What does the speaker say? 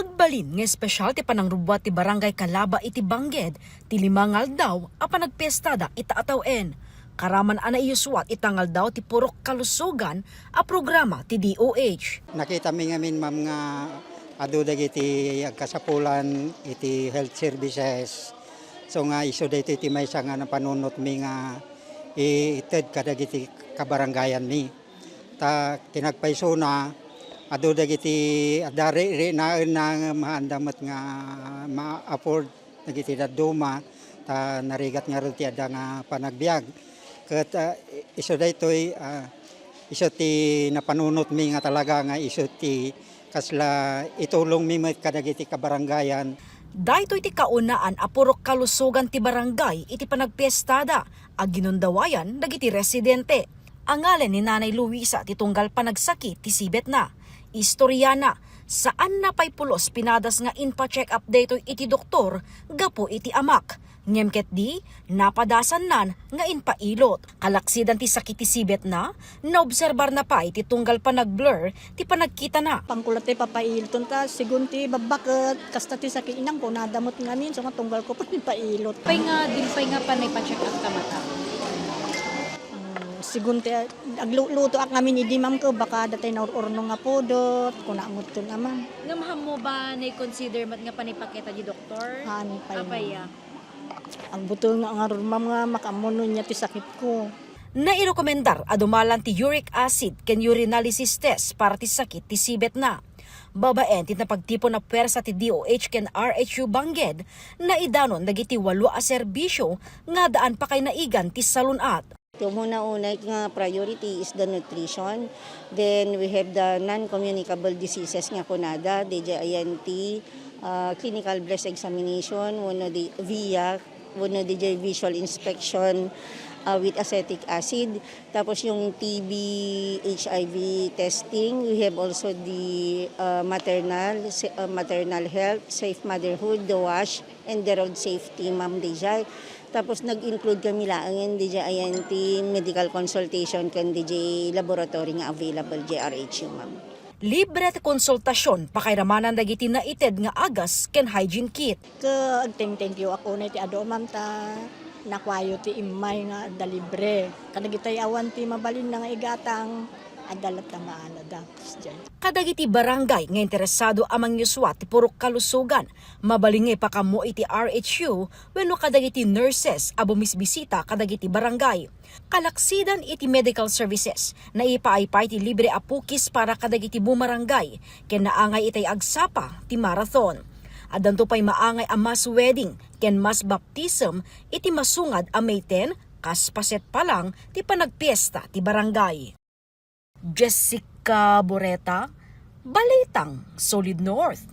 Agbalin nga espesyal ti panangrubwat ti barangay Calaba iti Bangged, ti limangal daw a panagpestada itaatawen. Karaman ana iyuswat itangal daw ti purok kalusugan a programa ti DOH. Nakita mi ngamin ma'am nga adudag iti agkasapulan iti health services. So nga iso dito iti may nga na panunot mi nga ited kadag iti kabarangayan mi. Ta kinagpaiso na adudag iti adari rinaen na maandamat nga ma-afford dagiti daduma ta narigat nga ron ti ada nga panagbiag. Ket iso daytoy iso ti napanunot mi nga talaga nga iso ti kasla itulong mi met kadagiti kabarangayan. Daytoy ti kaunaan a purok kalusugan ti barangay iti panagpiestada a ginundawayan dagiti residente. Ang ngalan ni Nanay Luisa ti tunggal panagsakit ti sibet na. Istoryana, saan na pay pulos pinadas nga inpa-check up daytoy iti doktor gapo iti amak. Ngem di, napadasan nan nga inpailot. Kalaksidan ti sakit ti sibet na, naobserbar na pa iti tunggal pa nag-blur, ti panagkita na. Pangkulat ti papailton ta, sigun ti babaket, kasta ti sakit inang ko, nadamot nga min, so nga tunggal ko pa pailot. Pay nga panay pa-check up ka mata. Sigun ti, agluto ak ngamin idi ma'am ko, baka datay na urno nga podot, kunangot to naman. Ngamham mo ba na-consider mat nga panay pakita di doktor? Hani pa Apaya. Ang butol nga nga ma'am nga makamuno niya ti sakit ko. Nairekomendar a dumalan ti uric acid ken urinalysis test para ti sakit ti sibet na. Babaen ti napagtipon na pwersa ti DOH ken RHU Bangged na idanon dagiti 8 a serbisyo nga daan pa kay naigan ti salunat. Yung una nga priority is the nutrition. Then we have the non-communicable diseases nga kunada, DJINT, clinical breast examination, VIA, visual inspection with acetic acid. Tapos yung TB, HIV testing. We have also the maternal health, safe motherhood, the WASH, and the road safety, Ma'am DJ. Tapos nag-include kami laang DJINT, medical consultation, kan DJ laboratory nga available, JRHU, Ma'am. Libre ti konsultasyon pakairamanan dagiti naited nga agas ken hygiene kit. Thank you ako na ti ado ma'am ta nakwayo ti imay nga da libre. Kadagitay awan ti mabalin na nga igatang adalat na maano da. Kadagiti barangay nga interesado amang yuswat ti purok kalusugan, mabalingay pa kamo iti RHU wenno kadagiti nurses a bumisbisita kadagiti barangay. Kalaksidan iti medical services na ipaaypay ti libre a pukis para kadagiti bumarangay ken naangay itay agsapa ti marathon. Adanto pay maangay a mass wedding ken mass baptism iti masungad a May 10 kas paset pa lang ti panagpiesta ti barangay. Jessica Boreta, Balitang Solid North.